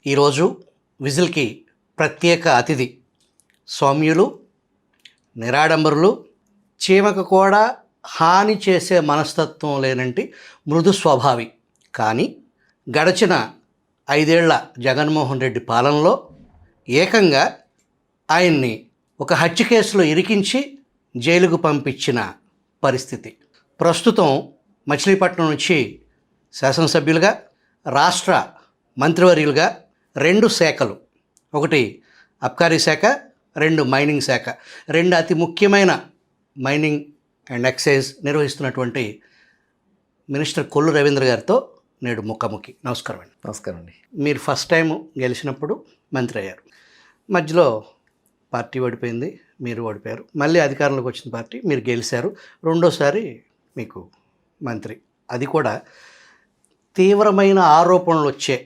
ఈరోజు విజిల్కి ప్రత్యేక అతిథి సౌమ్యులు, నిరాడంబరులు, చీమకు కూడా హాని చేసే మనస్తత్వం లేనంటి మృదు స్వభావి. కానీ గడచిన 5 ఏళ్ల జగన్మోహన్ రెడ్డి పాలనలో ఏకంగా ఆయన్ని ఒక హత్య కేసులో ఇరికించి జైలుకు పంపించిన పరిస్థితి. ప్రస్తుతం మచిలీపట్నం నుంచి శాసనసభ్యులుగా, రాష్ట్ర మంత్రివర్యులుగా 2 శాఖలు, ఒకటి అబ్కారీ శాఖ, 2 మైనింగ్ శాఖ, 2 అతి ముఖ్యమైన మైనింగ్ అండ్ ఎక్సైజ్ నిర్వహిస్తున్నటువంటి మినిస్టర్ కొల్లు రవీంద్ర గారితో నేడు ముఖాముఖి. నమస్కారం అండి. నమస్కారం అండి. మీరు ఫస్ట్ టైం గెలిచినప్పుడు మంత్రి అయ్యారు, మధ్యలో పార్టీ ఓడిపోయింది, మీరు ఓడిపోయారు. మళ్ళీ అధికారంలోకి వచ్చిన పార్టీ, మీరు గెలిచారు. రెండోసారి మీకు మంత్రి, అది కూడా తీవ్రమైన ఆరోపణలు వచ్చే,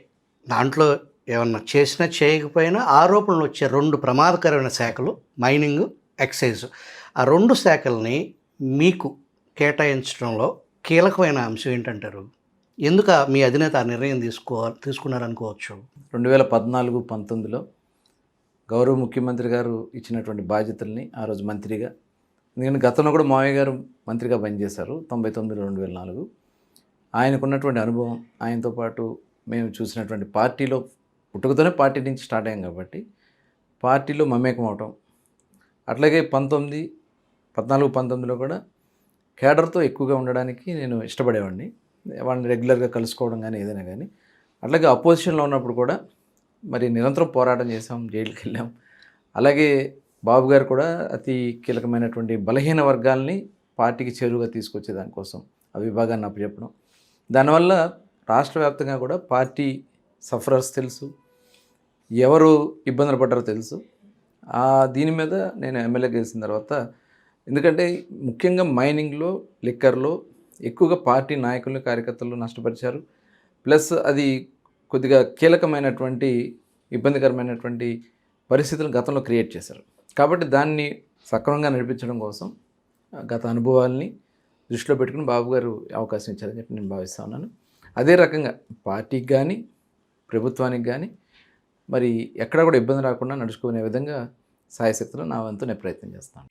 దాంట్లో ఏమన్నా చేసినా చేయకపోయినా ఆరోపణలు వచ్చే 2 ప్రమాదకరమైన శాఖలు మైనింగ్, ఎక్సైజ్. ఆ 2 శాఖల్ని మీకు కేటాయించడంలో కీలకమైన అంశం ఏంటంటారు? ఎందుకు మీ అధినేత ఆ నిర్ణయం తీసుకున్నారనుకోవచ్చు? 2014-19లో గౌరవ ముఖ్యమంత్రి గారు ఇచ్చినటువంటి బాధ్యతల్ని ఆ రోజు మంత్రిగా, ఎందుకంటే గతంలో కూడా మావయ్య గారు మంత్రిగా పనిచేశారు 99-2004. ఆయనకున్నటువంటి అనుభవం, ఆయనతో పాటు మేము చూసినటువంటి పార్టీలో పుట్టుకతోనే పార్టీ నుంచి స్టార్ట్ అయ్యాం కాబట్టి పార్టీలో మమేకం అవటం, అట్లాగే 14-19లో కూడా కేడర్తో ఎక్కువగా ఉండడానికి నేను ఇష్టపడేవాడిని. వాళ్ళని రెగ్యులర్గా కలుసుకోవడం కానీ ఏదైనా కానీ. అట్లాగే అపోజిషన్లో ఉన్నప్పుడు కూడా మరి నిరంతరం పోరాటం చేసాం, జైలుకి వెళ్ళాం. అలాగే బాబు గారు కూడా అతి కీలకమైనటువంటి బలహీన వర్గాల్ని పార్టీకి చేరువుగా తీసుకొచ్చే దానికోసం ఆ విభాగాన్ని అప్పచెప్పడం. దానివల్ల రాష్ట్ర వ్యాప్తంగా కూడా పార్టీ సఫరర్స్ తెలుసు, ఎవరు ఇబ్బందులు పడ్డారో తెలుసు. దీని మీద నేను ఎమ్మెల్యే గెలిచిన తర్వాత, ఎందుకంటే ముఖ్యంగా మైనింగ్లో, లిక్కర్లో ఎక్కువగా పార్టీ నాయకులను, కార్యకర్తలు నష్టపరిచారు. ప్లస్ అది కొద్దిగా కీలకమైనటువంటి ఇబ్బందికరమైనటువంటి పరిస్థితులను గతంలో క్రియేట్ చేశారు. కాబట్టి దాన్ని సక్రమంగా నడిపించడం కోసం గత అనుభవాల్ని దృష్టిలో పెట్టుకుని బాబు గారు అవకాశం ఇచ్చారని చెప్పి నేను భావిస్తూ ఉన్నాను. అదే రకంగా పార్టీకి కానీ ప్రభుత్వానికి కానీ మరి ఎక్కడ కూడా ఇబ్బంది రాకుండా నడుచుకునే విధంగా సాయశక్తిలో నా వంతు నేను ప్రయత్నం చేస్తాను.